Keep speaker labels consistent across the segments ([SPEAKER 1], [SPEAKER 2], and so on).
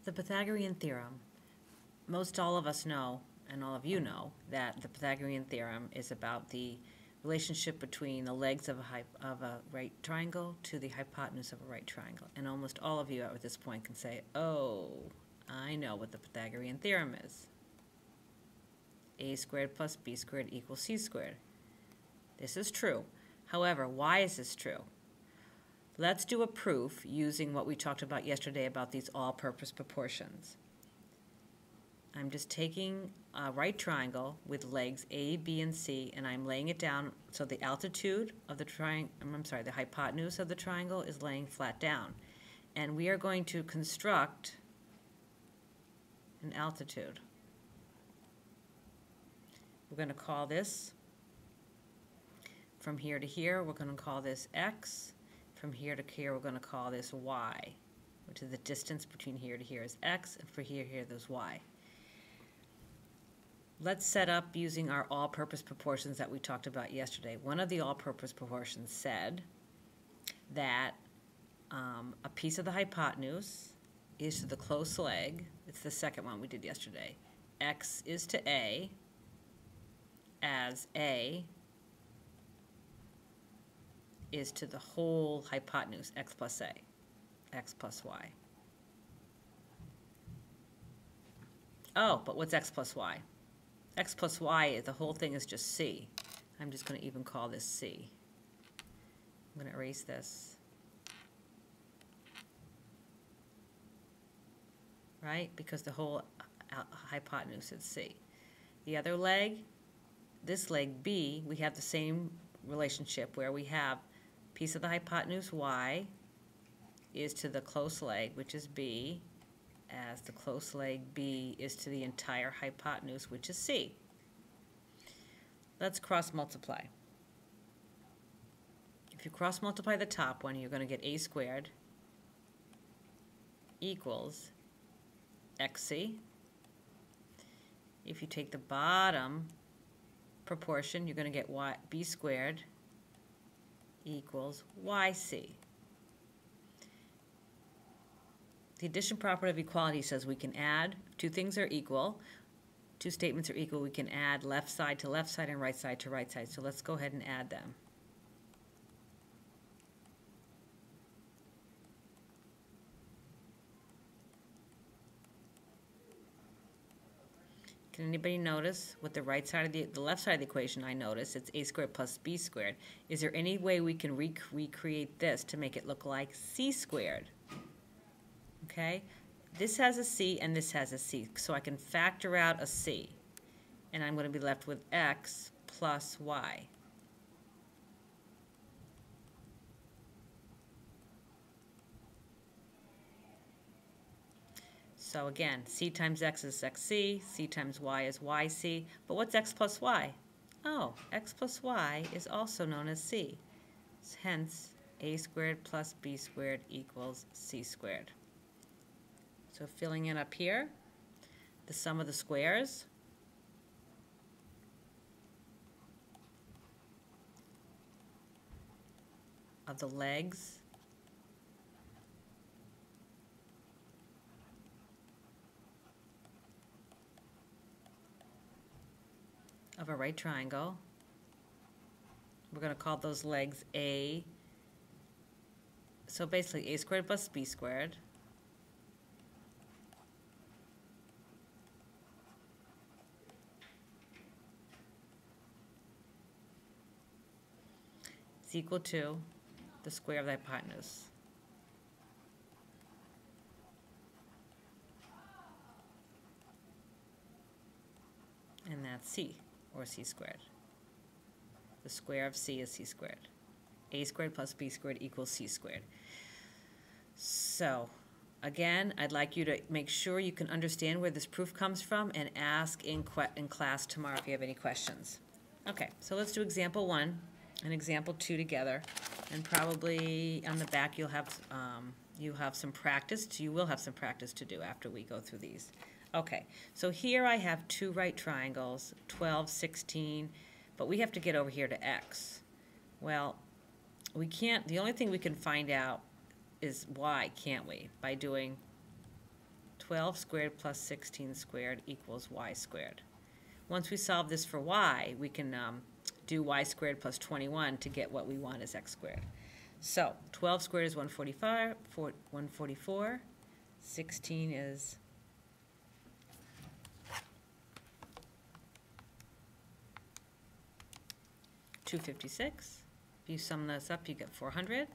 [SPEAKER 1] The Pythagorean theorem. Most all of us know, and all of you know, that the Pythagorean theorem is about the relationship between the legs of a right triangle to the hypotenuse of a right triangle. And almost all of you at this point can say, oh, I know what the Pythagorean theorem is. A squared plus b squared equals c squared. This is true. However, why is this true? Let's do a proof using what we talked about yesterday about these all-purpose proportions. I'm just taking a right triangle with legs A, B, and C, and I'm laying it down so the altitude of the the hypotenuse of the triangle is laying flat down. And we are going to construct an altitude. We're going to call this, from here to here, we're going to call this x. From here to here, we're going to call this y, which is the distance between here to here is x, and for here to here, there's y. Let's set up using our all-purpose proportions that we talked about yesterday. One of the all-purpose proportions said that a piece of the hypotenuse is to the close leg. It's the second one we did yesterday. X is to A, as A is to the whole hypotenuse, x plus a, x plus y. Oh, but what's x plus y? X plus y, the whole thing is just c. I'm just going to even call this c. I'm going to erase this. Right? Because the whole hypotenuse is c. The other leg, this leg b, we have the same relationship where we have piece of the hypotenuse y is to the close leg, which is b, as the close leg b is to the entire hypotenuse, which is c. Let's cross multiply. If you cross multiply the top one, you're going to get a squared equals xc. If you take the bottom proportion, you're going to get b squared equals yc. The addition property of equality says we can add, two things are equal, two statements are equal, we can add left side to left side and right side to right side. So let's go ahead and add them. Can anybody notice what the right side of the left side of the equation I notice? It's a squared plus b squared. Is there any way we can recreate this to make it look like c squared? Okay? This has a c and this has a c. So I can factor out a c. And I'm going to be left with x plus y. So again, c times x is xc, c times y is yc, but what's x plus y? Oh, x plus y is also known as c. Hence, a squared plus b squared equals c squared. So filling in up here, the sum of the squares of the legs of a right triangle. We're going to call those legs A. So basically a squared plus b squared is equal to the square of the hypotenuse. And that's c, or c squared. The square of c is c squared. A squared plus b squared equals c squared. So, again, I'd like you to make sure you can understand where this proof comes from and ask in class tomorrow if you have any questions. Okay, so let's do example 1 and example 2 together. And probably on the back you'll have some practice. You will have some practice to do after we go through these. Okay, so here I have two right triangles, 12, 16, but we have to get over here to x. Well, we can't, the only thing we can find out is y, can't we? By doing 12 squared plus 16 squared equals y squared. Once we solve this for y, we can do y squared plus 21 to get what we want as x squared. So 12 squared is 144. 16 is 256. If you sum this up, you get 400.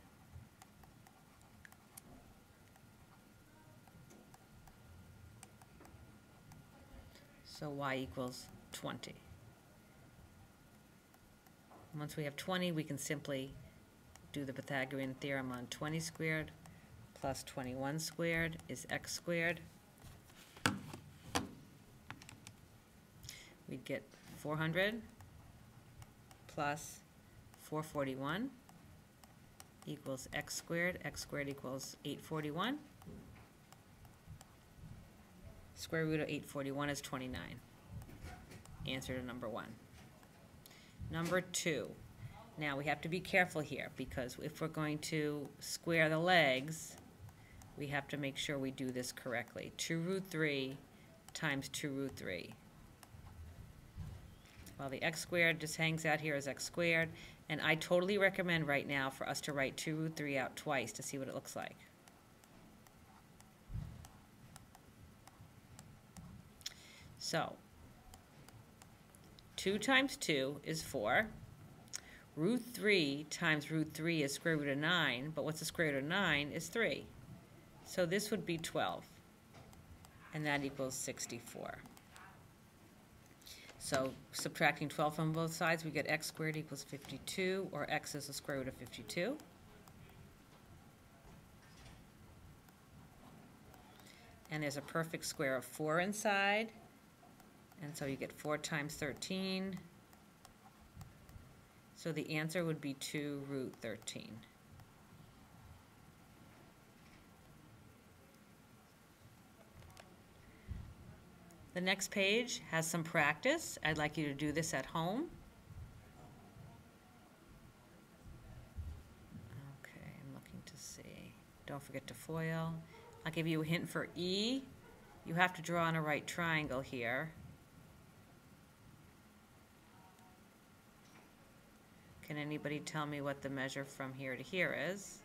[SPEAKER 1] So y equals 20. Once we have 20, we can simply do the Pythagorean theorem on 20 squared plus 21 squared is x squared. We'd get 400 plus 441 equals x squared. X squared equals 841. Square root of 841 is 29. Answer to number 1. Number 2. Now we have to be careful here because if we're going to square the legs, we have to make sure we do this correctly. 2 root 3 times 2 root 3. Well, the x squared just hangs out here as x squared, and I totally recommend right now for us to write 2 root 3 out twice to see what it looks like. So 2 times 2 is 4. Root 3 times root 3 is square root of 9, but what's the square root of 9 is 3. So this would be 12, and that equals 64. So subtracting 12 from both sides, we get x squared equals 52, or x is the square root of 52. And there's a perfect square of 4 inside, and so you get 4 times 13. So the answer would be 2 root 13. The next page has some practice. I'd like you to do this at home. Okay, I'm looking to see. Don't forget to FOIL. I'll give you a hint for E. You have to draw on a right triangle here. Can anybody tell me what the measure from here to here is?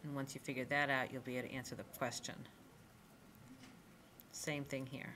[SPEAKER 1] And once you figure that out, you'll be able to answer the question. Same thing here.